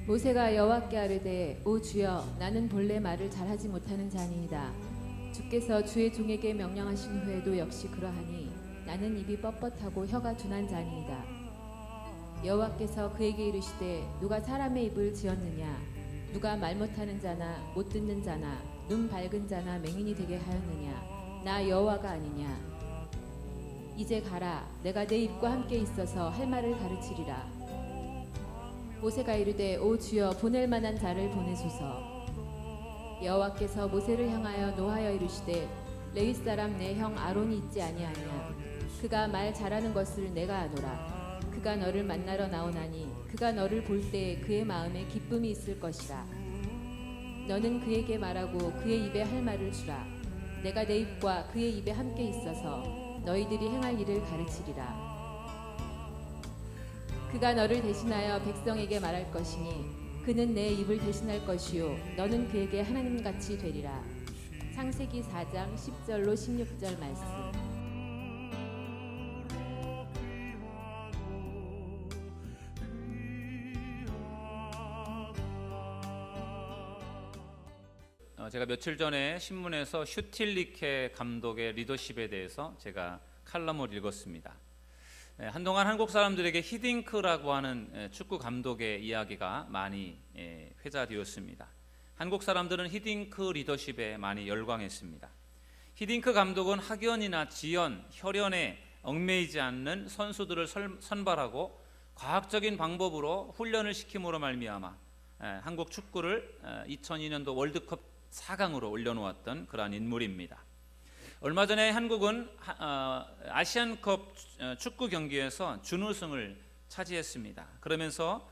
모세가 여호와께 아뢰되 오 주여 나는 본래 말을 잘하지 못하는 자니이다. 주께서 주의 종에게 명령하신 후에도 역시 그러하니 나는 입이 뻣뻣하고 혀가 둔한 자니이다. 여호와께서 그에게 이르시되 누가 사람의 입을 지었느냐 누가 말 못하는 자나 못 듣는 자나 눈 밝은 자나 맹인이 되게 하였느냐 나 여호와가 아니냐. 이제 가라 내가 내 입과 함께 있어서 할 말을 가르치리라. 모세가 이르되 오 주여 보낼 만한 자를 보내소서. 여호와께서 모세를 향하여 노하여 이르시되 레위 사람 내 형 아론이 있지 아니하냐. 그가 말 잘하는 것을 내가 아노라. 그가 너를 만나러 나오나니 그가 너를 볼 때에 그의 마음에 기쁨이 있을 것이라. 너는 그에게 말하고 그의 입에 할 말을 주라. 내가 내 입과 그의 입에 함께 있어서 너희들이 행할 일을 가르치리라. 그가 너를 대신하여 백성에게 말할 것이니 그는 내 입을 대신할 것이요 너는 그에게 하나님같이 되리라. 창세기 4장 10절로 16절 말씀. 제가 며칠 전에 신문에서 슈틸리케 감독의 리더십에 대해서 제가 칼럼을 읽었습니다. 한동안 한국 사람들에게 히딩크라고 하는 축구 감독의 이야기가 많이 회자되었습니다. 한국 사람들은 히딩크 리더십에 많이 열광했습니다. 히딩크 감독은 학연이나 지연, 혈연에 얽매이지 않는 선수들을 선발하고 과학적인 방법으로 훈련을 시킴으로 말미암아 한국 축구를 2002년도 월드컵 4강으로 올려놓았던 그러한 인물입니다. 얼마 전에 한국은 아시안컵 축구 경기에서 준우승을 차지했습니다. 그러면서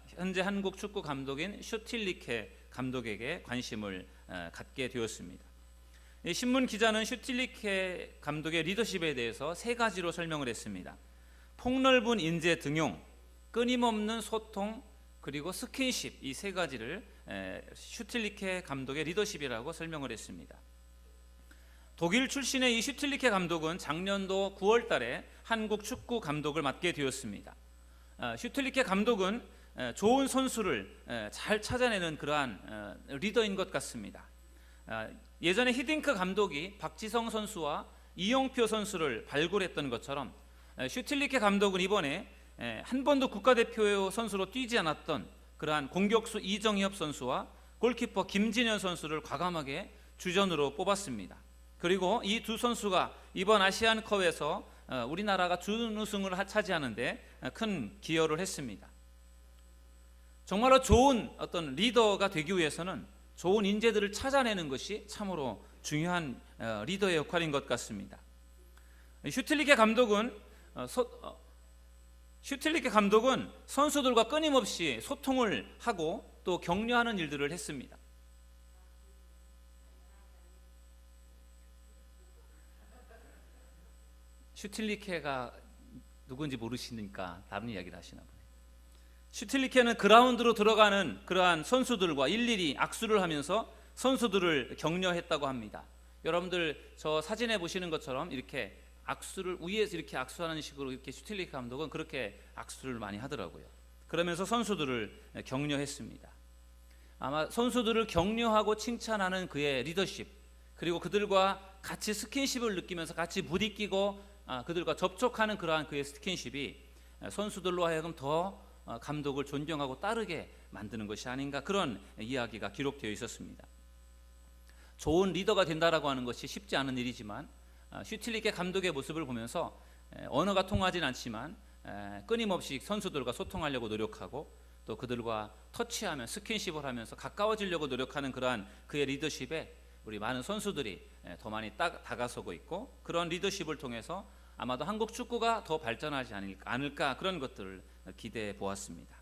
현재 한국 축구 감독인 슈틸리케 감독에게 관심을 갖게 되었습니다. 신문 기자는 슈틸리케 감독의 리더십에 대해서 세 가지로 설명을 했습니다. 폭넓은 인재 등용, 끊임없는 소통, 그리고 스킨십, 이 세 가지를 슈틸리케 감독의 리더십이라고 설명을 했습니다. 독일 출신의 이 슈틸리케 감독은 작년도 9월 달에 한국 축구 감독을 맡게 되었습니다. 슈틸리케 감독은 좋은 선수를 잘 찾아내는 그러한 리더인 것 같습니다. 예전에 히딩크 감독이 박지성 선수와 이영표 선수를 발굴했던 것처럼 슈틸리케 감독은 이번에 한 번도 국가대표 선수로 뛰지 않았던 그러한 공격수 이정엽 선수와 골키퍼 김진현 선수를 과감하게 주전으로 뽑았습니다. 그리고 이 두 선수가 이번 아시안컵에서 우리나라가 준우승을 차지하는데 큰 기여를 했습니다. 정말로 좋은 어떤 리더가 되기 위해서는 좋은 인재들을 찾아내는 것이 참으로 중요한 리더의 역할인 것 같습니다. 슈틸리케 감독은 선수들과 끊임없이 소통을 하고 또 격려하는 일들을 했습니다. 슈틸리케가 누군지 모르시니까 다른 이야기를 하시나 보네요. 슈틸리케는 그라운드로 들어가는 그러한 선수들과 일일이 악수를 하면서 선수들을 격려했다고 합니다. 여러분들 저 사진에 보시는 것처럼 이렇게 악수를 위에서 이렇게 악수하는 식으로 이렇게 슈틸리케 감독은 그렇게 악수를 많이 하더라고요. 그러면서 선수들을 격려했습니다. 아마 선수들을 격려하고 칭찬하는 그의 리더십, 그리고 그들과 같이 스킨십을 느끼면서 같이 부딪히고 그들과 접촉하는 그러한 그의 스킨십이 선수들로 하여금 더 감독을 존경하고 따르게 만드는 것이 아닌가, 그런 이야기가 기록되어 있었습니다. 좋은 리더가 된다라고 하는 것이 쉽지 않은 일이지만 슈틸리케 감독의 모습을 보면서 언어가 통하진 않지만 끊임없이 선수들과 소통하려고 노력하고 또 그들과 터치하며 스킨십을 하면서 가까워지려고 노력하는 그러한 그의 리더십에 우리 많은 선수들이 더 많이 다가서고 있고, 그런 리더십을 통해서 아마도 한국 축구가 더 발전하지 않을까, 그런 것들을 기대해 보았습니다.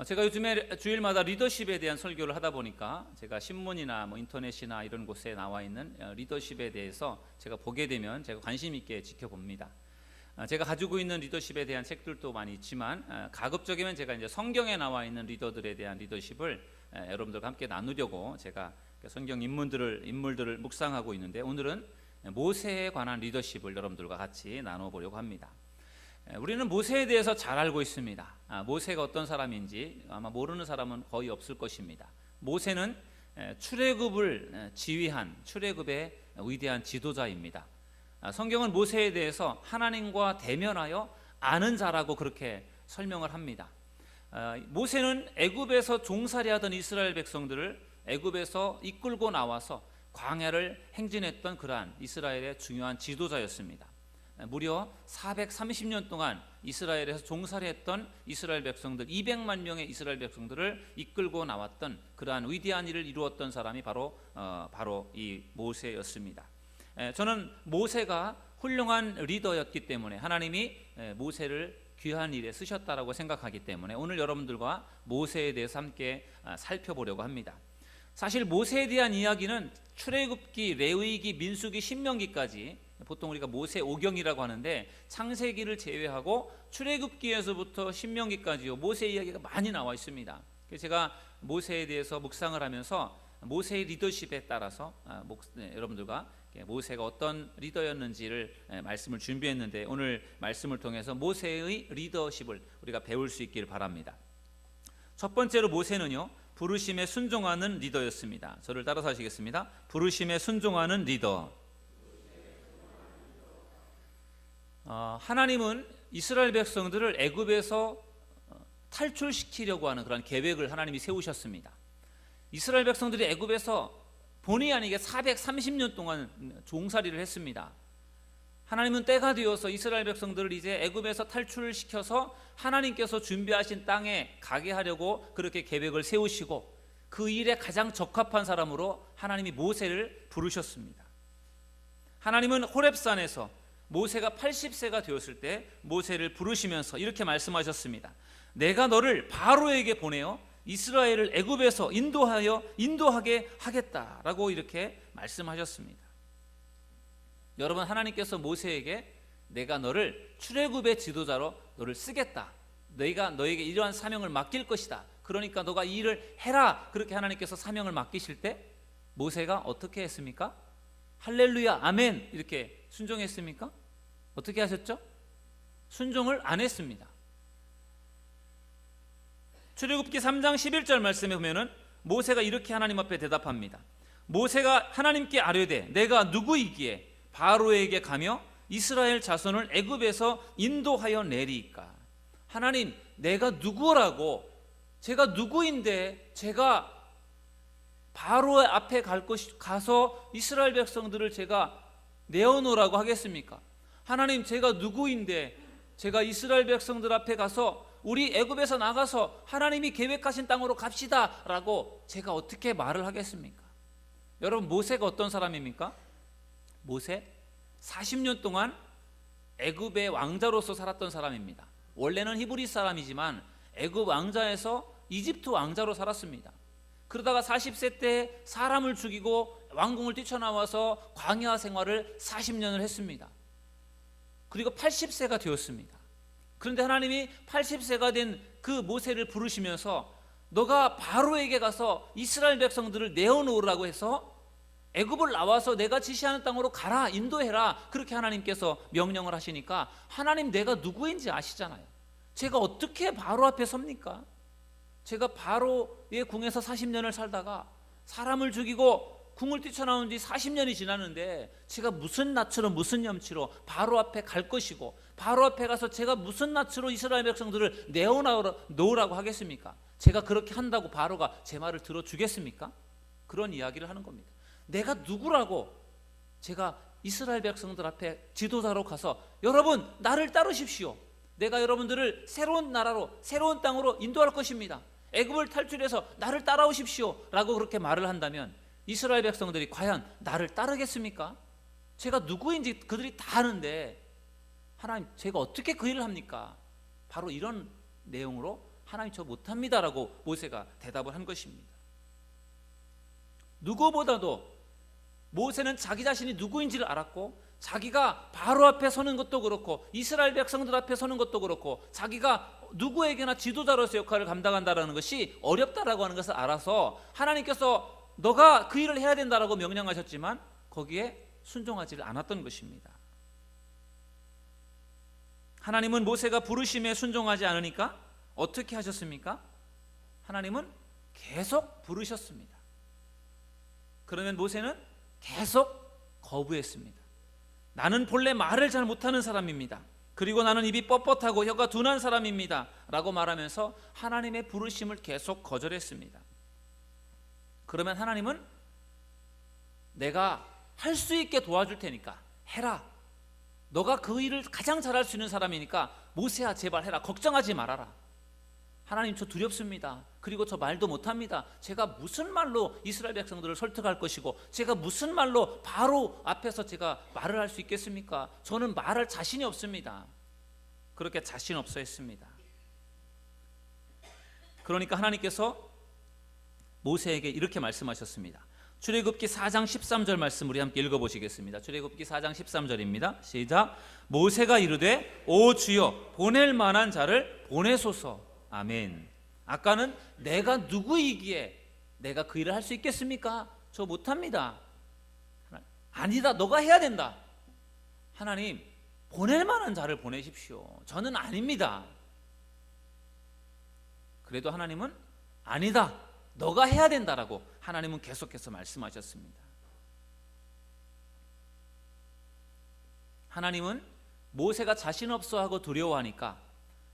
제가 요즘에 주일마다 리더십에 대한 설교를 하다 보니까 제가 신문이나 인터넷이나 이런 곳에 나와 있는 리더십에 대해서 제가 보게 되면 제가 관심 있게 지켜봅니다. 제가 가지고 있는 리더십에 대한 책들도 많이 있지만 가급적이면 제가 이제 성경에 나와 있는 리더들에 대한 리더십을 여러분들과 함께 나누려고 제가 성경 인물들을 묵상하고 있는데, 오늘은 모세에 관한 리더십을 여러분들과 같이 나눠보려고 합니다. 우리는 모세에 대해서 잘 알고 있습니다. 모세가 어떤 사람인지 아마 모르는 사람은 거의 없을 것입니다. 모세는 출애굽을 지휘한 출애굽의 위대한 지도자입니다. 성경은 모세에 대해서 하나님과 대면하여 아는 자라고 그렇게 설명을 합니다. 모세는 애굽에서 종살이하던 이스라엘 백성들을 애굽에서 이끌고 나와서 광야를 행진했던 그러한 이스라엘의 중요한 지도자였습니다. 무려 430년 동안 이스라엘에서 종살이했던 이스라엘 백성들 200만 명의 이스라엘 백성들을 이끌고 나왔던 그러한 위대한 일을 이루었던 사람이 바로 이 모세였습니다. 저는 모세가 훌륭한 리더였기 때문에 하나님이 모세를 귀한 일에 쓰셨다라고 생각하기 때문에 오늘 여러분들과 모세에 대해서 함께 살펴보려고 합니다. 사실 모세에 대한 이야기는 출애굽기, 레위기, 민수기, 신명기까지 보통 우리가 모세 오경이라고 하는데 창세기를 제외하고 출애굽기에서부터 신명기까지요 모세 이야기가 많이 나와 있습니다. 그래서 제가 모세에 대해서 묵상을 하면서 모세의 리더십에 따라서 여러분들과 모세가 어떤 리더였는지를 말씀을 준비했는데 오늘 말씀을 통해서 모세의 리더십을 우리가 배울 수 있기를 바랍니다. 첫 번째로 모세는요 부르심에 순종하는 리더였습니다. 저를 따라서 하시겠습니다. 부르심에 순종하는 리더. 하나님은 이스라엘 백성들을 애굽에서 탈출시키려고 하는 그런 계획을 하나님이 세우셨습니다. 이스라엘 백성들이 애굽에서 본의 아니게 430년 동안 종살이를 했습니다. 하나님은 때가 되어서 이스라엘 백성들을 이제 애굽에서 탈출을 시켜서 하나님께서 준비하신 땅에 가게 하려고 그렇게 계획을 세우시고 그 일에 가장 적합한 사람으로 하나님이 모세를 부르셨습니다. 하나님은 호렙산에서 모세가 80세가 되었을 때 모세를 부르시면서 이렇게 말씀하셨습니다. 내가 너를 바로에게 보내어 이스라엘을 애굽에서 인도하게 하겠다라고 이렇게 말씀하셨습니다. 여러분, 하나님께서 모세에게 내가 너를 출애굽의 지도자로 너를 쓰겠다, 내가 너에게 이러한 사명을 맡길 것이다, 그러니까 너가 이 일을 해라, 그렇게 하나님께서 사명을 맡기실 때 모세가 어떻게 했습니까? 할렐루야 아멘 이렇게 순종했습니까? 어떻게 하셨죠? 순종을 안 했습니다. 출애굽기 3장 11절 말씀에 보면은 모세가 이렇게 하나님 앞에 대답합니다. 모세가 하나님께 아뢰되 내가 누구이기에 바로에게 가며 이스라엘 자손을 애굽에서 인도하여 내리이까. 하나님, 내가 누구라고, 제가 누구인데 제가 바로 앞에 가서 이스라엘 백성들을 제가 내어놓으라고 하겠습니까? 하나님, 제가 누구인데 제가 이스라엘 백성들 앞에 가서 우리 애굽에서 나가서 하나님이 계획하신 땅으로 갑시다 라고 제가 어떻게 말을 하겠습니까? 여러분, 모세가 어떤 사람입니까? 모세 40년 동안 애굽의 왕자로서 살았던 사람입니다. 원래는 히브리 사람이지만 애굽 왕자에서 이집트 왕자로 살았습니다. 그러다가 40세 때 사람을 죽이고 왕궁을 뛰쳐나와서 광야 생활을 40년을 했습니다. 그리고 80세가 되었습니다. 그런데 하나님이 80세가 된 그 모세를 부르시면서 너가 바로에게 가서 이스라엘 백성들을 내어놓으라고 해서 애굽을 나와서 내가 지시하는 땅으로 가라, 인도해라, 그렇게 하나님께서 명령을 하시니까 하나님, 내가 누구인지 아시잖아요. 제가 어떻게 바로 앞에 섭니까? 제가 바로의 궁에서 40년을 살다가 사람을 죽이고 궁을 뛰쳐나온 지 40년이 지났는데 제가 무슨 낯으로 무슨 염치로 바로 앞에 갈 것이고 바로 앞에 가서 제가 무슨 낯으로 이스라엘 백성들을 내어놓으라고 하겠습니까? 제가 그렇게 한다고 바로가 제 말을 들어주겠습니까? 그런 이야기를 하는 겁니다. 내가 누구라고 제가 이스라엘 백성들 앞에 지도자로 가서 여러분 나를 따르십시오, 내가 여러분들을 새로운 나라로 새로운 땅으로 인도할 것입니다, 애굽을 탈출해서 나를 따라오십시오 라고 그렇게 말을 한다면 이스라엘 백성들이 과연 나를 따르겠습니까? 제가 누구인지 그들이 다 아는데 하나님, 제가 어떻게 그 일을 합니까? 바로 이런 내용으로 하나님, 저 못합니다 라고 모세가 대답을 한 것입니다. 누구보다도 모세는 자기 자신이 누구인지를 알았고 자기가 바로 앞에 서는 것도 그렇고 이스라엘 백성들 앞에 서는 것도 그렇고 자기가 누구에게나 지도자로서 역할을 감당한다는 것이 어렵다라고 하는 것을 알아서 하나님께서 너가 그 일을 해야 된다라고 명령하셨지만 거기에 순종하지를 않았던 것입니다. 하나님은 모세가 부르심에 순종하지 않으니까 어떻게 하셨습니까? 하나님은 계속 부르셨습니다. 그러면 모세는 계속 거부했습니다. 나는 본래 말을 잘 못하는 사람입니다. 그리고 나는 입이 뻣뻣하고 혀가 둔한 사람입니다 라고 말하면서 하나님의 부르심을 계속 거절했습니다. 그러면 하나님은 내가 할 수 있게 도와줄 테니까 해라. 너가 그 일을 가장 잘할 수 있는 사람이니까 모세야 제발 해라. 걱정하지 말아라. 하나님 저 두렵습니다. 그리고 저 말도 못합니다. 제가 무슨 말로 이스라엘 백성들을 설득할 것이고 제가 무슨 말로 바로 앞에서 제가 말을 할 수 있겠습니까? 저는 말할 자신이 없습니다. 그렇게 자신 없어 했습니다. 그러니까 하나님께서 모세에게 이렇게 말씀하셨습니다. 출애굽기 4장 13절 말씀 우리 함께 읽어보시겠습니다. 출애굽기 4장 13절입니다. 시작. 모세가 이르되 오 주여 보낼 만한 자를 보내소서. 아멘. 아까는 내가 누구이기에 내가 그 일을 할 수 있겠습니까? 저 못합니다. 아니다. 너가 해야 된다. 하나님 보낼 만한 자를 보내십시오. 저는 아닙니다. 그래도 하나님은 아니다. 너가 해야 된다라고 하나님은 계속해서 말씀하셨습니다. 하나님은 모세가 자신 없어 하고 두려워하니까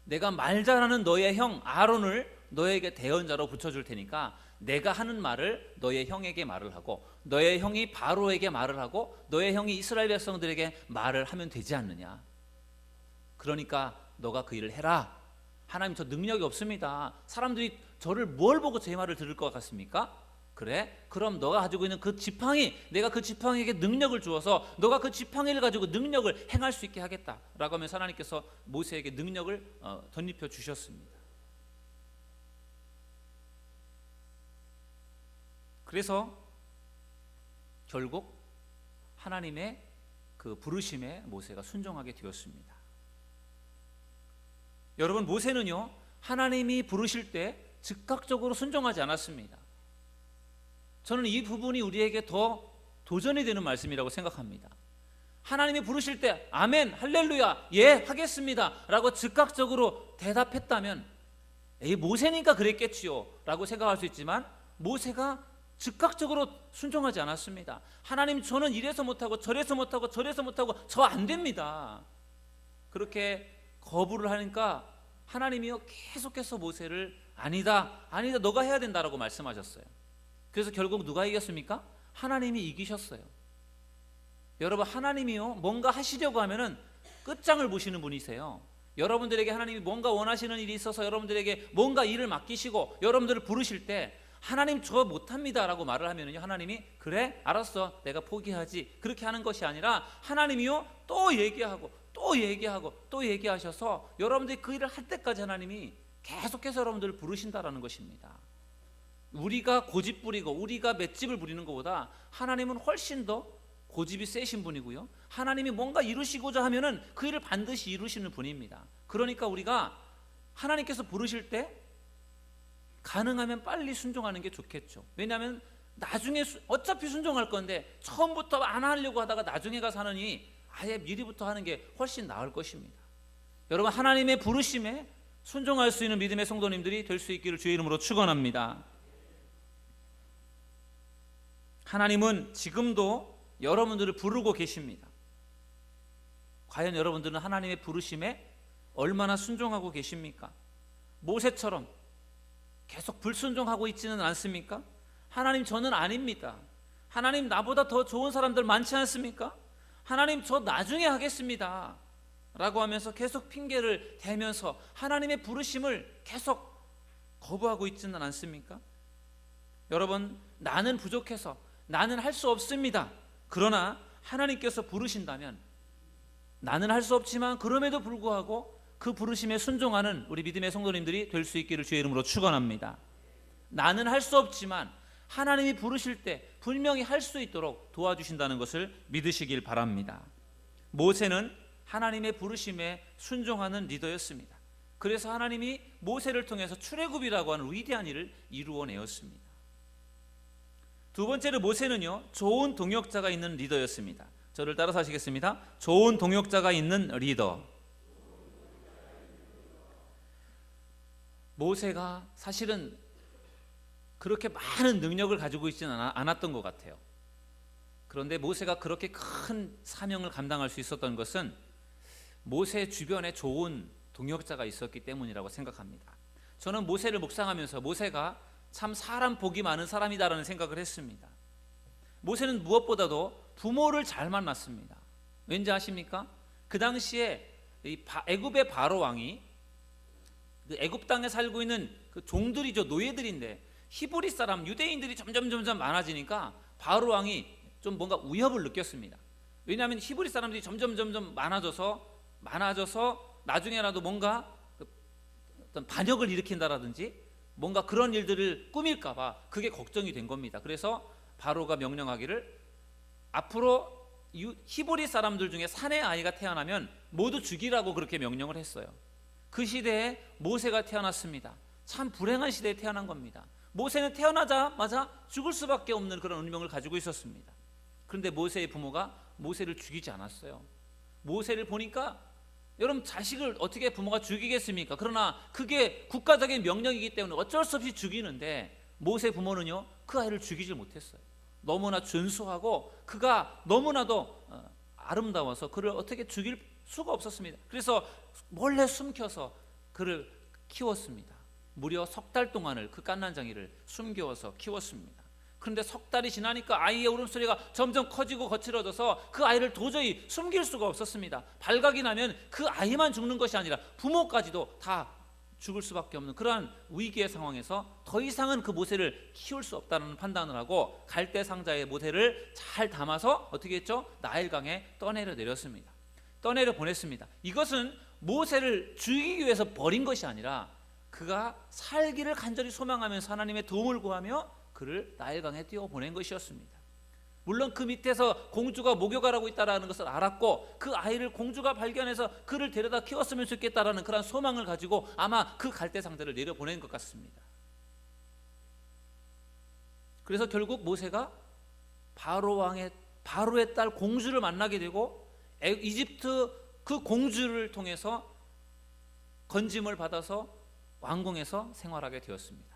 내가 말 잘하는 너의 형 아론을 너에게 대언자로 붙여줄 테니까 내가 하는 말을 너의 형에게 말을 하고 너의 형이 바로에게 말을 하고 너의 형이 이스라엘 백성들에게 말을 하면 되지 않느냐. 그러니까 너가 그 일을 해라. 하나님 저 능력이 없습니다. 사람들이 저를 뭘 보고 제 말을 들을 것 같습니까? 그래? 그럼 너가 가지고 있는 그 지팡이, 내가 그 지팡이에게 능력을 주어서 너가 그 지팡이를 가지고 능력을 행할 수 있게 하겠다라고 하면서 하나님께서 모세에게 능력을 덧입혀 주셨습니다. 그래서 결국 하나님의 그 부르심에 모세가 순종하게 되었습니다. 여러분 모세는요 하나님이 부르실 때 즉각적으로 순종하지 않았습니다. 저는 이 부분이 우리에게 더 도전이 되는 말씀이라고 생각합니다. 하나님이 부르실 때 아멘 할렐루야 예 하겠습니다 라고 즉각적으로 대답했다면 에이 모세니까 그랬겠지요 라고 생각할 수 있지만 모세가 즉각적으로 순종하지 않았습니다. 하나님 저는 이래서 못하고 저래서 못하고 저래서 못하고 저 안 됩니다. 그렇게 거부를 하니까 하나님이요 계속해서 모세를 아니다 너가 해야 된다라고 말씀하셨어요. 그래서 결국 누가 이겼습니까? 하나님이 이기셨어요. 여러분 하나님이요 뭔가 하시려고 하면은 끝장을 보시는 분이세요. 여러분들에게 하나님이 뭔가 원하시는 일이 있어서 여러분들에게 뭔가 일을 맡기시고 여러분들을 부르실 때 하나님 저 못합니다 라고 말을 하면은요 하나님이 그래 알았어 내가 포기하지 그렇게 하는 것이 아니라 하나님이요 또 얘기하고 또 얘기하고 또 얘기하셔서 여러분들이 그 일을 할 때까지 하나님이 계속해서 여러분들을 부르신다라는 것입니다. 우리가 고집 부리고 우리가 맷집을 부리는 것보다 하나님은 훨씬 더 고집이 세신 분이고요. 하나님이 뭔가 이루시고자 하면은 그 일을 반드시 이루시는 분입니다. 그러니까 우리가 하나님께서 부르실 때 가능하면 빨리 순종하는 게 좋겠죠. 왜냐하면 나중에 어차피 순종할 건데 처음부터 안 하려고 하다가 나중에 가서 하느니 아예 미리부터 하는 게 훨씬 나을 것입니다. 여러분 하나님의 부르심에 순종할 수 있는 믿음의 성도님들이 될 수 있기를 주의 이름으로 축원합니다. 하나님은 지금도 여러분들을 부르고 계십니다. 과연 여러분들은 하나님의 부르심에 얼마나 순종하고 계십니까? 모세처럼 계속 불순종하고 있지는 않습니까? 하나님 저는 아닙니다. 하나님 나보다 더 좋은 사람들 많지 않습니까? 하나님 저 나중에 하겠습니다 라고 하면서 계속 핑계를 대면서 하나님의 부르심을 계속 거부하고 있지는 않습니까? 여러분 나는 부족해서 나는 할 수 없습니다. 그러나 하나님께서 부르신다면 나는 할 수 없지만 그럼에도 불구하고 그 부르심에 순종하는 우리 믿음의 성도님들이 될 수 있기를 주의 이름으로 축원합니다. 나는 할 수 없지만 하나님이 부르실 때 분명히 할 수 있도록 도와주신다는 것을 믿으시길 바랍니다. 모세는 하나님의 부르심에 순종하는 리더였습니다. 그래서 하나님이 모세를 통해서 출애굽이라고 하는 위대한 일을 이루어내었습니다. 두 번째로 모세는요 좋은 동역자가 있는 리더였습니다. 저를 따라서 하시겠습니다. 좋은 동역자가 있는 리더. 모세가 사실은 그렇게 많은 능력을 가지고 있지는 않았던 것 같아요. 그런데 모세가 그렇게 큰 사명을 감당할 수 있었던 것은 모세 주변에 좋은 동역자가 있었기 때문이라고 생각합니다. 저는 모세를 묵상하면서 모세가 참 사람 복이 많은 사람이다라는 생각을 했습니다. 모세는 무엇보다도 부모를 잘 만났습니다. 왠지 아십니까? 그 당시에 애굽의 바로 왕이 애굽 땅에 살고 있는 그 종들이죠, 노예들인데 히브리 사람 유대인들이 점점 많아지니까 바로 왕이 좀 뭔가 위협을 느꼈습니다. 왜냐하면 히브리 사람들이 점점 많아져서 나중에라도 뭔가 어떤 반역을 일으킨다라든지 뭔가 그런 일들을 꾸밀까봐 그게 걱정이 된 겁니다. 그래서 바로가 명령하기를 앞으로 히브리 사람들 중에 사내 아이가 태어나면 모두 죽이라고 그렇게 명령을 했어요. 그 시대에 모세가 태어났습니다. 참 불행한 시대에 태어난 겁니다. 모세는 태어나자마자 죽을 수밖에 없는 그런 운명을 가지고 있었습니다. 그런데 모세의 부모가 모세를 죽이지 않았어요. 모세를 보니까 여러분, 자식을 어떻게 부모가 죽이겠습니까? 그러나 그게 국가적인 명령이기 때문에 어쩔 수 없이 죽이는데 모세 부모는요, 그 아이를 죽이지 못했어요. 너무나 준수하고 그가 너무나도 아름다워서 그를 어떻게 죽일 수가 없었습니다. 그래서 몰래 숨겨서 그를 키웠습니다. 무려 석 달 동안을 그 갓난장이를 숨겨서 키웠습니다. 그런데 석 달이 지나니까 아이의 울음소리가 점점 커지고 거칠어져서 그 아이를 도저히 숨길 수가 없었습니다. 발각이 나면 그 아이만 죽는 것이 아니라 부모까지도 다 죽을 수밖에 없는 그러한 위기의 상황에서 더 이상은 그 모세를 키울 수 없다는 판단을 하고 갈대 상자에 모세를 잘 담아서 어떻게 했죠? 나일강에 떠내려 내렸습니다. 떠내려 보냈습니다. 이것은 모세를 죽이기 위해서 버린 것이 아니라 그가 살기를 간절히 소망하면서 하나님의 도움을 구하며 그를 나일강에 띄워 보낸 것이었습니다. 물론 그 밑에서 공주가 목욕하라고 있다라는 것을 알았고 그 아이를 공주가 발견해서 그를 데려다 키웠으면 좋겠다라는 그런 소망을 가지고 아마 그 갈대 상자를 내려보낸 것 같습니다. 그래서 결국 모세가 바로의 딸 공주를 만나게 되고 이집트 그 공주를 통해서 건짐을 받아서 왕궁에서 생활하게 되었습니다.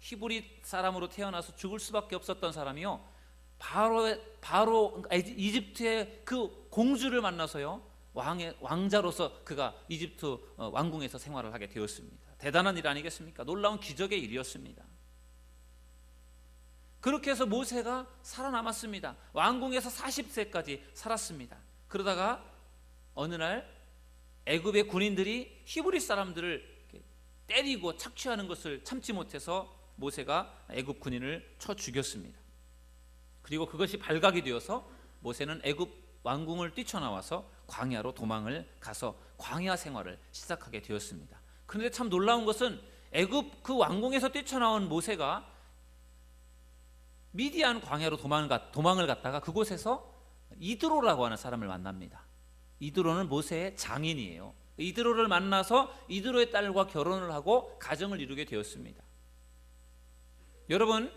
히브리 사람으로 태어나서 죽을 수밖에 없었던 사람이요, 바로 이집트의 그 공주를 만나서요 왕자로서 그가 이집트 왕궁에서 생활을 하게 되었습니다. 대단한 일 아니겠습니까? 놀라운 기적의 일이었습니다. 그렇게 해서 모세가 살아남았습니다. 왕궁에서 40세까지 살았습니다. 그러다가 어느 날 애굽의 군인들이 히브리 사람들을 때리고 착취하는 것을 참지 못해서 모세가 애굽 군인을 쳐 죽였습니다. 그리고 그것이 발각이 되어서 모세는 애굽 왕궁을 뛰쳐나와서 광야로 도망을 가서 광야 생활을 시작하게 되었습니다. 그런데 참 놀라운 것은 애굽 그 왕궁에서 뛰쳐나온 모세가 미디안 광야로 도망을 갔다가 그곳에서 이드로라고 하는 사람을 만납니다. 이드로는 모세의 장인이에요. 이드로를 만나서 이드로의 딸과 결혼을 하고 가정을 이루게 되었습니다. 여러분,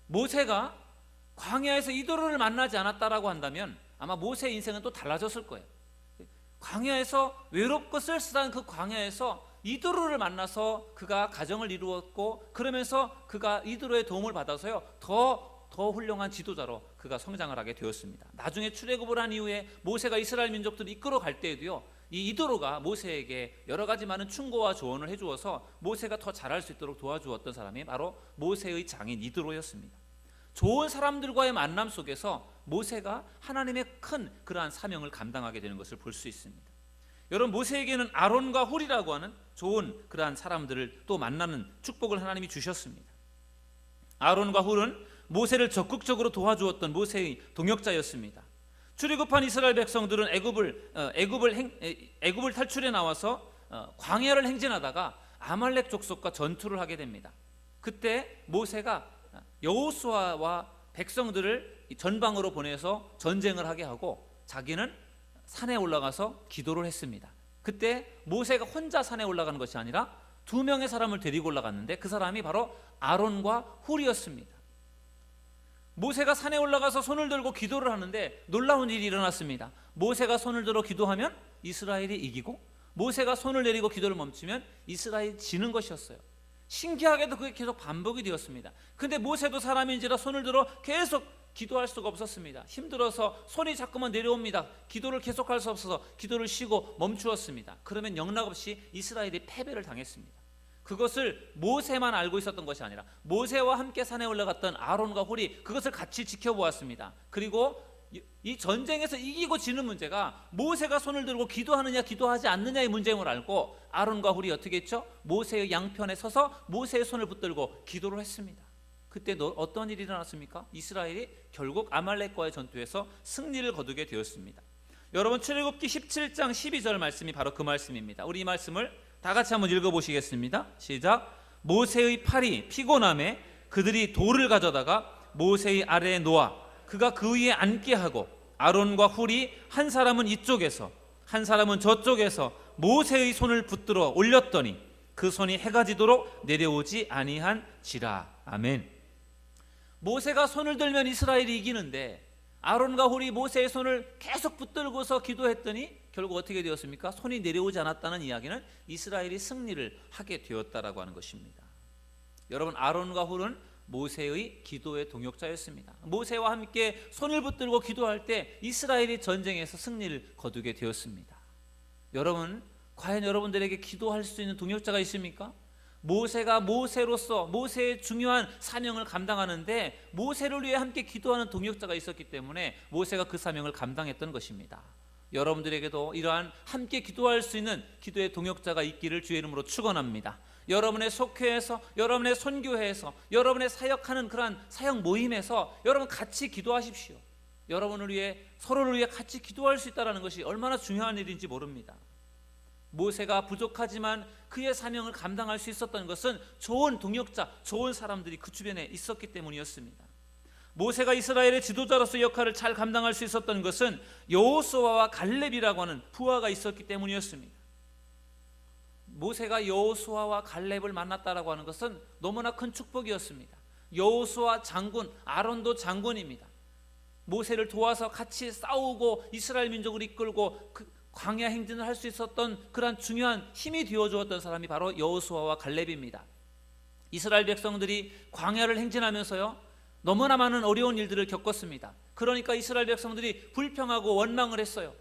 모세가 광야에서 이드로를 만나지 않았다라고 한다면 아마 모세의 인생은 또 달라졌을 거예요. 광야에서 외롭고 쓸쓸한 그 광야에서 이드로를 만나서 그가 가정을 이루었고 그러면서 그가 이드로의 도움을 받아서요 더 훌륭한 지도자로 그가 성장을 하게 되었습니다. 나중에 출애굽을 한 이후에 모세가 이스라엘 민족들을 이끌어 갈 때에도요 이 이드로가 모세에게 여러 가지 많은 충고와 조언을 해주어서 모세가 더 잘할 수 있도록 도와주었던 사람이 바로 모세의 장인 이드로였습니다. 좋은 사람들과의 만남 속에서 모세가 하나님의 큰 그러한 사명을 감당하게 되는 것을 볼 수 있습니다. 여러분, 모세에게는 아론과 훌이라고 하는 좋은 그러한 사람들을 또 만나는 축복을 하나님이 주셨습니다. 아론과 훌은 모세를 적극적으로 도와주었던 모세의 동역자였습니다. 출애굽한 이스라엘 백성들은 애굽을 탈출해 나와서 광야를 행진하다가 아말렉 족속과 전투를 하게 됩니다. 그때 모세가 여호수아와 백성들을 전방으로 보내서 전쟁을 하게 하고 자기는 산에 올라가서 기도를 했습니다. 그때 모세가 혼자 산에 올라가는 것이 아니라 2명의 사람을 데리고 올라갔는데 그 사람이 바로 아론과 훌이었습니다. 모세가 산에 올라가서 손을 들고 기도를 하는데 놀라운 일이 일어났습니다. 모세가 손을 들어 기도하면 이스라엘이 이기고 모세가 손을 내리고 기도를 멈추면 이스라엘이 지는 것이었어요. 신기하게도 그게 계속 반복이 되었습니다. 근데 모세도 사람인지라 손을 들어 계속 기도할 수가 없었습니다. 힘들어서 손이 자꾸만 내려옵니다. 기도를 계속할 수 없어서 기도를 쉬고 멈추었습니다. 그러면 영락없이 이스라엘이 패배를 당했습니다. 그것을 모세만 알고 있었던 것이 아니라 모세와 함께 산에 올라갔던 아론과 홀이 그것을 같이 지켜보았습니다. 그리고 이 전쟁에서 이기고 지는 문제가 모세가 손을 들고 기도하느냐 기도하지 않느냐의 문제임을 알고 아론과 홀이 어떻게 했죠? 모세의 양편에 서서 모세의 손을 붙들고 기도를 했습니다. 그때 어떤 일이 일어났습니까? 이스라엘이 결국 아말렉과의 전투에서 승리를 거두게 되었습니다. 여러분, 출애굽기 17장 12절 말씀이 바로 그 말씀입니다. 우리 이 말씀을 다 같이 한번 읽어보시겠습니다. 시작. 모세의 팔이 피곤함에 그들이 돌을 가져다가 모세의 아래에 놓아 그가 그 위에 앉게 하고 아론과 훌이 한 사람은 이쪽에서 한 사람은 저쪽에서 모세의 손을 붙들어 올렸더니 그 손이 해가 지도록 내려오지 아니한지라. 아멘. 모세가 손을 들면 이스라엘이 이기는데 아론과 훌이 모세의 손을 계속 붙들고서 기도했더니 결국 어떻게 되었습니까? 손이 내려오지 않았다는 이야기는 이스라엘이 승리를 하게 되었다라고 하는 것입니다. 여러분, 아론과 훌은 모세의 기도의 동역자였습니다. 모세와 함께 손을 붙들고 기도할 때 이스라엘이 전쟁에서 승리를 거두게 되었습니다. 여러분, 과연 여러분들에게 기도할 수 있는 동역자가 있습니까? 모세가 모세로서 모세의 중요한 사명을 감당하는데 모세를 위해 함께 기도하는 동역자가 있었기 때문에 모세가 그 사명을 감당했던 것입니다. 여러분들에게도 이러한 함께 기도할 수 있는 기도의 동역자가 있기를 주의 이름으로 축원합니다. 여러분의 속회에서, 여러분의 선교회에서, 여러분의 사역하는 그러한 사역 모임에서 여러분 같이 기도하십시오. 여러분을 위해, 서로를 위해 같이 기도할 수 있다는 것이 얼마나 중요한 일인지 모릅니다. 모세가 부족하지만 그의 사명을 감당할 수 있었던 것은 좋은 동역자, 좋은 사람들이 그 주변에 있었기 때문이었습니다. 모세가 이스라엘의 지도자로서의 역할을 잘 감당할 수 있었던 것은 여호수아와 갈렙이라고 하는 부하가 있었기 때문이었습니다. 모세가 여호수아와 갈렙을 만났다라고 하는 것은 너무나 큰 축복이었습니다. 여호수아 장군, 아론도 장군입니다. 모세를 도와서 같이 싸우고 이스라엘 민족을 이끌고 광야 행진을 할 수 있었던 그러한 중요한 힘이 되어주었던 사람이 바로 여호수아와 갈렙입니다. 이스라엘 백성들이 광야를 행진하면서요 너무나 많은 어려운 일들을 겪었습니다. 그러니까 이스라엘 백성들이 불평하고 원망을 했어요.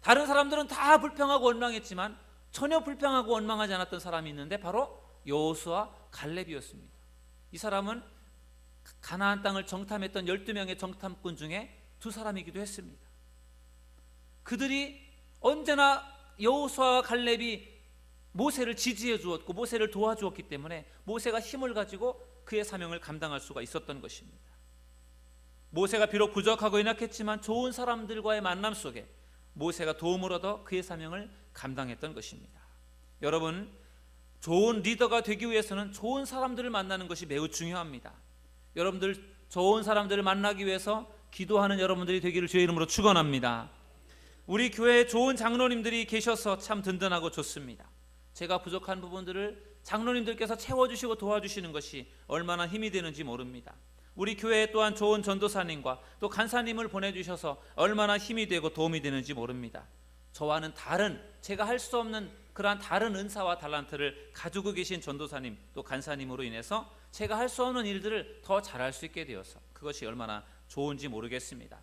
다른 사람들은 다 불평하고 원망했지만 전혀 불평하고 원망하지 않았던 사람이 있는데 바로 여호수아 갈렙이었습니다. 이 사람은 가나안 땅을 정탐했던 12명의 정탐꾼 중에 두 사람이기도 했습니다. 그들이 언제나 여호수아와 갈렙이 모세를 지지해 주었고 모세를 도와주었기 때문에 모세가 힘을 가지고 그의 사명을 감당할 수가 있었던 것입니다. 모세가 비록 부족하고 연약했지만 좋은 사람들과의 만남 속에 모세가 도움을 얻어 그의 사명을 감당했던 것입니다. 여러분, 좋은 리더가 되기 위해서는 좋은 사람들을 만나는 것이 매우 중요합니다. 여러분들 좋은 사람들을 만나기 위해서 기도하는 여러분들이 되기를 주의 이름으로 축원합니다. 우리 교회에 좋은 장로님들이 계셔서 참 든든하고 좋습니다. 제가 부족한 부분들을 장로님들께서 채워주시고 도와주시는 것이 얼마나 힘이 되는지 모릅니다. 우리 교회에 또한 좋은 전도사님과 또 간사님을 보내주셔서 얼마나 힘이 되고 도움이 되는지 모릅니다. 저와는 다른, 제가 할 수 없는 그러한 다른 은사와 달란트를 가지고 계신 전도사님 또 간사님으로 인해서 제가 할 수 없는 일들을 더 잘할 수 있게 되어서 그것이 얼마나 좋은지 모르겠습니다.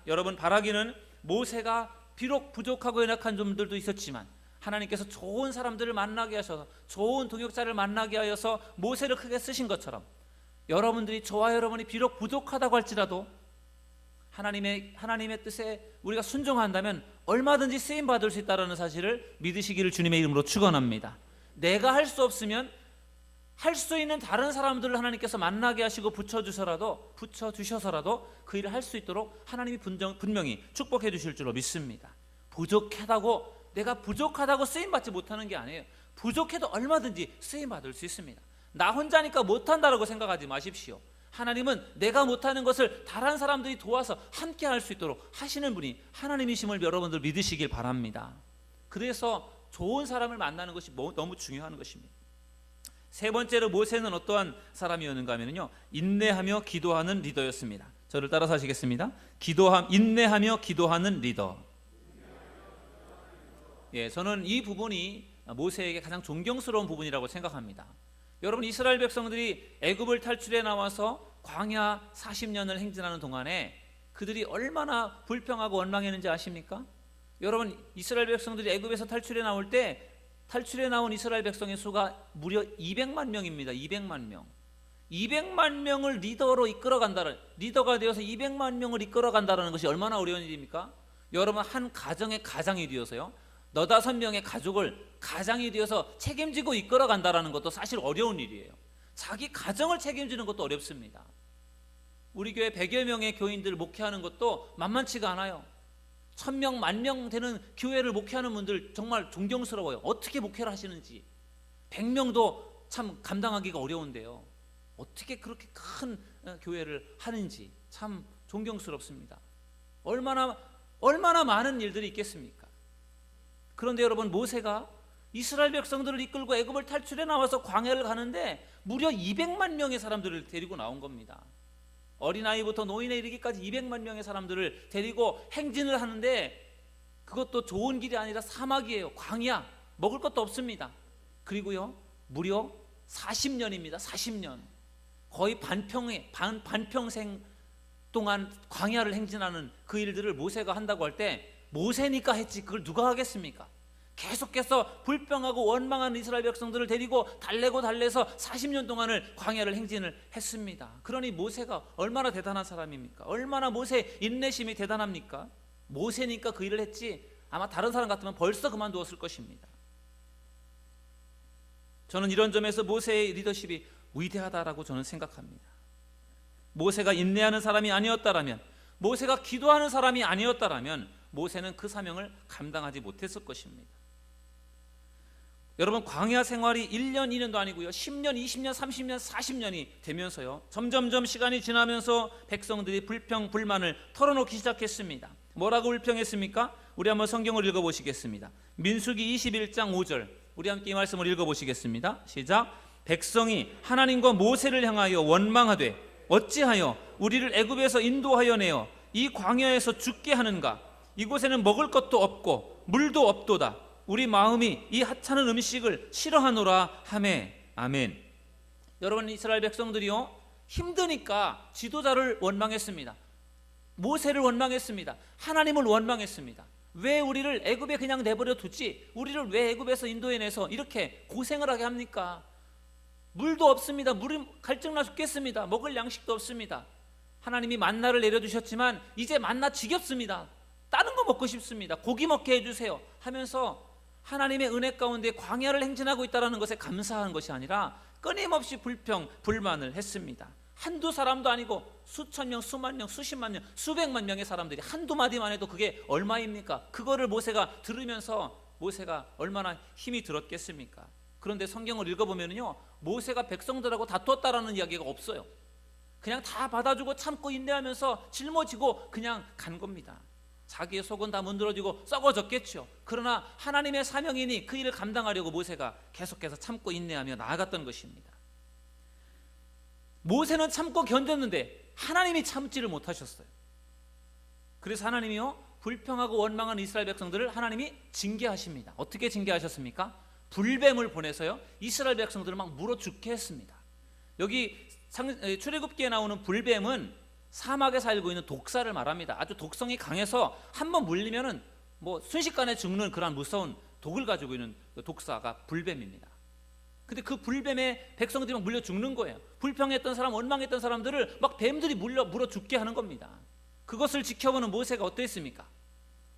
여러분, 바라기는 모세가 비록 부족하고 연약한 점들도 있었지만 하나님께서 좋은 사람들을 만나게 하셔서 좋은 동역자를 만나게 하여서 모세를 크게 쓰신 것처럼 여러분들이, 저와 여러분이 비록 부족하다고 할지라도 하나님의 뜻에 우리가 순종한다면 얼마든지 쓰임 받을 수 있다는 사실을 믿으시기를 주님의 이름으로 축원합니다. 내가 할 수 없으면 할 수 있는 다른 사람들을 하나님께서 만나게 하시고 붙여주셔서라도 그 일을 할 수 있도록 하나님이 분명히 축복해 주실 줄로 믿습니다. 내가 부족하다고 쓰임받지 못하는 게 아니에요. 부족해도 얼마든지 쓰임받을 수 있습니다. 나 혼자니까 못한다라고 생각하지 마십시오. 하나님은 내가 못하는 것을 다른 사람들이 도와서 함께 할 수 있도록 하시는 분이 하나님이심을 여러분들 믿으시길 바랍니다. 그래서 좋은 사람을 만나는 것이 너무 중요한 것입니다. 세 번째로 모세는 어떠한 사람이었는가 하면요, 인내하며 기도하는 리더였습니다. 저를 따라서 하시겠습니다. 인내하며 기도하는 리더. 저는 이 부분이 모세에게 가장 존경스러운 부분이라고 생각합니다. 여러분, 이스라엘 백성들이 애굽을 탈출해 나와서 광야 40년을 행진하는 동안에 그들이 얼마나 불평하고 원망했는지 아십니까? 여러분, 이스라엘 백성들이 애굽에서 탈출해 나올 때 탈출해 나온 이스라엘 백성의 수가 무려 200만 명입니다. 200만 명. 200만 명을 리더로 이끌어간다는, 리더가 되어서 200만 명을 이끌어간다는 것이 얼마나 어려운 일입니까? 여러분, 한 가정의 가장이 되어서요, 너다섯 명의 가족을 가장이 되어서 책임지고 이끌어간다는 것도 사실 어려운 일이에요. 자기 가정을 책임지는 것도 어렵습니다. 우리 교회 100여 명의 교인들을 목회하는 것도 만만치가 않아요. 1000명, 10,000명 되는 교회를 목회하는 분들 정말 존경스러워요. 어떻게 목회를 하시는지. 100명도 참 감당하기가 어려운데요, 어떻게 그렇게 큰 교회를 하는지 참 존경스럽습니다. 얼마나 많은 일들이 있겠습니까? 그런데 여러분, 모세가 이스라엘 백성들을 이끌고 애굽을 탈출해 나와서 광야를 가는데 무려 200만 명의 사람들을 데리고 나온 겁니다. 어린아이부터 노인에 이르기까지 200만 명의 사람들을 데리고 행진을 하는데, 그것도 좋은 길이 아니라 사막이에요. 광야, 먹을 것도 없습니다. 그리고요, 무려 40년입니다. 40년. 거의 반평생 동안 광야를 행진하는 그 일들을 모세가 한다고 할 때, 모세니까 했지 그걸 누가 하겠습니까? 계속해서 불평하고 원망하는 이스라엘 백성들을 데리고 달래서 40년 동안을 광야를 행진을 했습니다. 그러니 모세가 얼마나 대단한 사람입니까? 얼마나 모세 인내심이 대단합니까? 모세니까 그 일을 했지 아마 다른 사람 같으면 벌써 그만두었을 것입니다. 저는 이런 점에서 모세의 리더십이 위대하다라고 저는 생각합니다. 모세가 인내하는 사람이 아니었다라면, 모세가 기도하는 사람이 아니었다라면 모세는 그 사명을 감당하지 못했을 것입니다. 여러분, 광야 생활이 1년, 2년도 아니고요, 10년, 20년, 30년, 40년이 되면서요, 점점점 시간이 지나면서 백성들이 불평, 불만을 털어놓기 시작했습니다. 뭐라고 불평했습니까? 우리 한번 성경을 읽어보시겠습니다. 민수기 21장 5절, 우리 함께 이 말씀을 읽어보시겠습니다. 시작. 백성이 하나님과 모세를 향하여 원망하되 어찌하여 우리를 애굽에서 인도하여 내어 이 광야에서 죽게 하는가? 이곳에는 먹을 것도 없고 물도 없도다. 우리 마음이 이 하찮은 음식을 싫어하노라 하매. 아멘. 여러분, 이스라엘 백성들이요, 힘드니까 지도자를 원망했습니다. 모세를 원망했습니다. 하나님을 원망했습니다. 왜 우리를 애굽에 그냥 내버려 두지? 우리를 왜 애굽에서 인도해내서 이렇게 고생을 하게 합니까? 물도 없습니다. 물이 갈증나 죽겠습니다. 먹을 양식도 없습니다. 하나님이 만나를 내려주셨지만 이제 만나 지겹습니다. 다른 거 먹고 싶습니다. 고기 먹게 해주세요 하면서 하나님의 은혜 가운데 광야를 행진하고 있다는 것에 감사한 것이 아니라 끊임없이 불평, 불만을 했습니다. 한두 사람도 아니고 수천 명, 수만 명, 수십만 명, 수백만 명의 사람들이 한두 마디만 해도 그게 얼마입니까? 그거를 모세가 들으면서 모세가 얼마나 힘이 들었겠습니까? 그런데 성경을 읽어보면요, 모세가 백성들하고 다투었다라는 이야기가 없어요. 그냥 다 받아주고 참고 인내하면서 짊어지고 그냥 간 겁니다. 자기의 속은 다 문드러지고 썩어졌겠죠. 그러나 하나님의 사명이니 그 일을 감당하려고 모세가 계속해서 참고 인내하며 나아갔던 것입니다. 모세는 참고 견뎠는데 하나님이 참지를 못하셨어요. 그래서 하나님이요, 불평하고 원망하는 이스라엘 백성들을 하나님이 징계하십니다. 어떻게 징계하셨습니까? 불뱀을 보내서요, 이스라엘 백성들을 막 물어 죽게 했습니다. 여기 출애굽기에 나오는 불뱀은 사막에 살고 있는 독사를 말합니다. 아주 독성이 강해서 한번 물리면은 뭐 순식간에 죽는 그런 무서운 독을 가지고 있는 독사가 불뱀입니다. 근데 그 불뱀에 백성들이 막 물려 죽는 거예요. 불평했던 사람, 원망했던 사람들을 막 뱀들이 물어 죽게 하는 겁니다. 그것을 지켜보는 모세가 어땠습니까?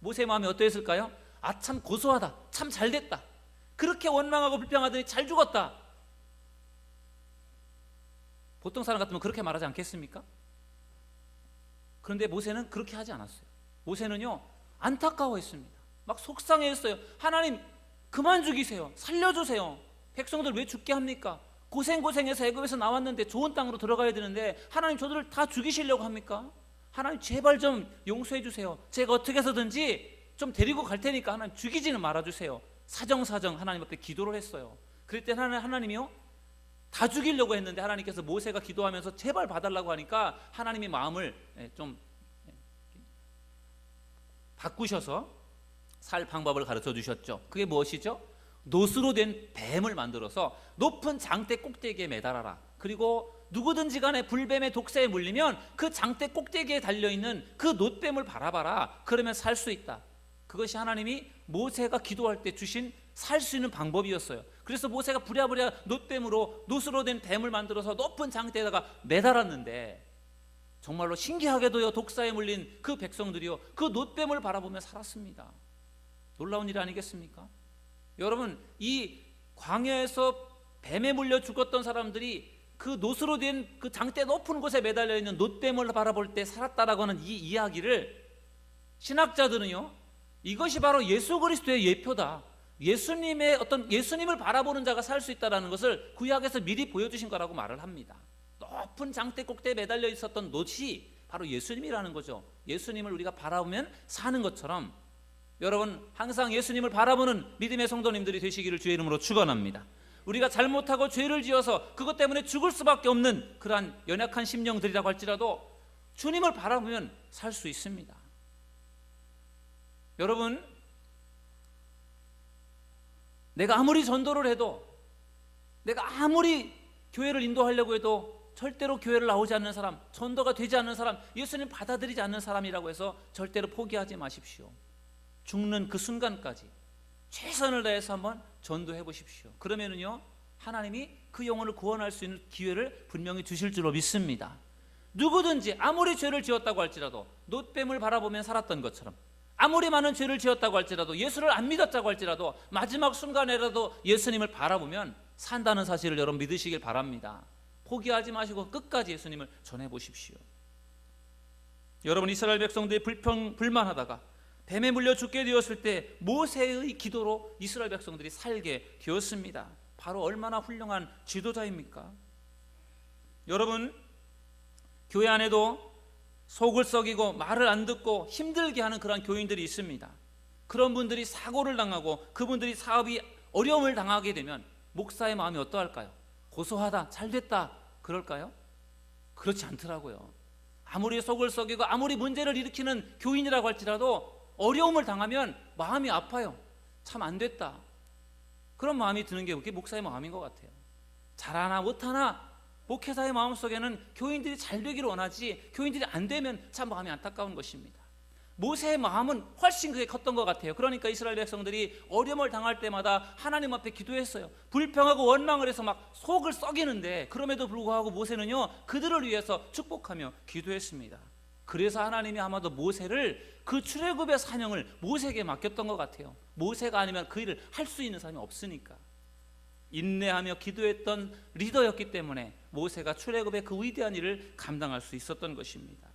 모세의 마음이 어떠했을까요? 아, 참 고소하다, 참 잘됐다, 그렇게 원망하고 불평하더니 잘 죽었다. 보통 사람 같으면 그렇게 말하지 않겠습니까? 그런데 모세는 그렇게 하지 않았어요. 모세는요, 안타까워했습니다. 막 속상해했어요. 하나님, 그만 죽이세요. 살려주세요. 백성들 왜 죽게 합니까? 고생해서 애굽에서 나왔는데 좋은 땅으로 들어가야 되는데 하나님 저들을 다 죽이시려고 합니까? 하나님 제발 좀 용서해 주세요. 제가 어떻게 해서든지 좀 데리고 갈 테니까 하나님 죽이지는 말아주세요. 사정사정 하나님 앞에 기도를 했어요. 그럴 때 하나님이요, 다 죽이려고 했는데 하나님께서 모세가 기도하면서 제발 봐달라고 하니까 하나님의 마음을 좀 바꾸셔서 살 방법을 가르쳐 주셨죠. 그게 무엇이죠? 노스로 된 뱀을 만들어서 높은 장대 꼭대기에 매달아라. 그리고 누구든지 간에 불뱀의 독사에 물리면 그 장대 꼭대기에 달려있는 그 놋뱀을 바라봐라. 그러면 살 수 있다. 그것이 하나님이 모세가 기도할 때 주신 살 수 있는 방법이었어요. 그래서 모세가 부랴부랴 놋뱀으로 노스로 된 뱀을 만들어서 높은 장대에다가 매달았는데 정말로 신기하게도요, 독사에 물린 그 백성들이요, 그 놋뱀을 바라보며 살았습니다. 놀라운 일 아니겠습니까? 여러분, 이 광야에서 뱀에 물려 죽었던 사람들이 그 놋으로 된 그 장대 높은 곳에 매달려 있는 놋뱀을 바라볼 때 살았다라고 하는 이 이야기를 신학자들은요, 이것이 바로 예수 그리스도의 예표다. 예수님의 어떤 예수님을 바라보는 자가 살 수 있다라는 것을 구약에서 미리 보여주신 거라고 말을 합니다. 높은 장대 꼭대기에 매달려 있었던 놋이 바로 예수님이라는 거죠. 예수님을 우리가 바라보면 사는 것처럼 여러분, 항상 예수님을 바라보는 믿음의 성도님들이 되시기를 주의 이름으로 축원합니다. 우리가 잘못하고 죄를 지어서 그것 때문에 죽을 수밖에 없는 그러한 연약한 심령들이라고 할지라도 주님을 바라보면 살 수 있습니다. 여러분, 내가 아무리 전도를 해도, 내가 아무리 교회를 인도하려고 해도 절대로 교회를 나오지 않는 사람, 전도가 되지 않는 사람, 예수님 받아들이지 않는 사람이라고 해서 절대로 포기하지 마십시오. 죽는 그 순간까지 최선을 다해서 한번 전도해 보십시오. 그러면은요, 하나님이 그 영혼을 구원할 수 있는 기회를 분명히 주실 줄로 믿습니다. 누구든지 아무리 죄를 지었다고 할지라도 놋뱀을 바라보면 살았던 것처럼, 아무리 많은 죄를 지었다고 할지라도, 예수를 안 믿었다고 할지라도 마지막 순간에라도 예수님을 바라보면 산다는 사실을 여러분 믿으시길 바랍니다. 포기하지 마시고 끝까지 예수님을 전해 보십시오. 여러분, 이스라엘 백성들이 불만하다가 뱀에 물려 죽게 되었을 때 모세의 기도로 이스라엘 백성들이 살게 되었습니다. 바로 얼마나 훌륭한 지도자입니까? 여러분, 교회 안에도 속을 썩이고 말을 안 듣고 힘들게 하는 그런 교인들이 있습니다. 그런 분들이 사고를 당하고 그분들이 사업이 어려움을 당하게 되면 목사의 마음이 어떠할까요? 고소하다, 잘됐다 그럴까요? 그렇지 않더라고요. 아무리 속을 썩이고 아무리 문제를 일으키는 교인이라고 할지라도 어려움을 당하면 마음이 아파요. 참 안 됐다, 그런 마음이 드는 게 그게 목사의 마음인 것 같아요. 잘하나 못하나 목회자의 마음속에는 교인들이 잘 되기를 원하지, 교인들이 안 되면 참 마음이 안타까운 것입니다. 모세의 마음은 훨씬 그게 컸던 것 같아요. 그러니까 이스라엘 백성들이 어려움을 당할 때마다 하나님 앞에 기도했어요. 불평하고 원망을 해서 막 속을 썩이는데 그럼에도 불구하고 모세는요, 그들을 위해서 축복하며 기도했습니다. 그래서 하나님이 아마도 모세를, 그 출애굽의 사명을 모세에게 맡겼던 것 같아요. 모세가 아니면 그 일을 할 수 있는 사람이 없으니까. 인내하며 기도했던 리더였기 때문에 모세가 출애굽의 그 위대한 일을 감당할 수 있었던 것입니다.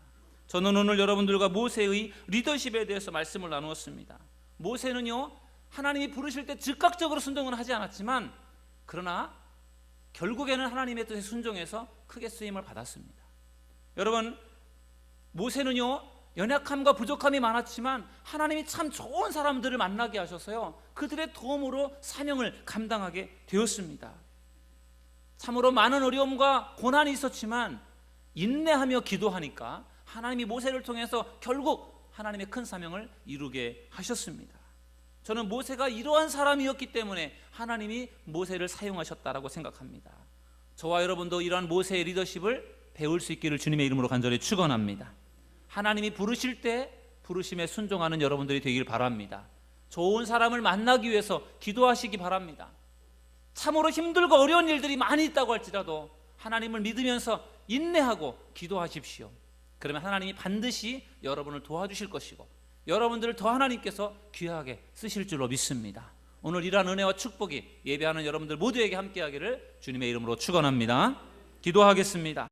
저는 오늘 여러분들과 모세의 리더십에 대해서 말씀을 나누었습니다. 모세는요, 하나님이 부르실 때 즉각적으로 순종은 하지 않았지만, 그러나 결국에는 하나님의 뜻에 순종해서 크게 쓰임을 받았습니다. 여러분, 모세는요, 연약함과 부족함이 많았지만 하나님이 참 좋은 사람들을 만나게 하셔서요, 그들의 도움으로 사명을 감당하게 되었습니다. 참으로 많은 어려움과 고난이 있었지만 인내하며 기도하니까 하나님이 모세를 통해서 결국 하나님의 큰 사명을 이루게 하셨습니다. 저는 모세가 이러한 사람이었기 때문에 하나님이 모세를 사용하셨다라고 생각합니다. 저와 여러분도 이러한 모세의 리더십을 배울 수 있기를 주님의 이름으로 간절히 축원합니다. 하나님이 부르실 때 부르심에 순종하는 여러분들이 되길 바랍니다. 좋은 사람을 만나기 위해서 기도하시기 바랍니다. 참으로 힘들고 어려운 일들이 많이 있다고 할지라도 하나님을 믿으면서 인내하고 기도하십시오. 그러면 하나님이 반드시 여러분을 도와주실 것이고 여러분들을 더 하나님께서 귀하게 쓰실 줄로 믿습니다. 오늘 이러한 은혜와 축복이 예배하는 여러분들 모두에게 함께하기를 주님의 이름으로 축원합니다. 기도하겠습니다.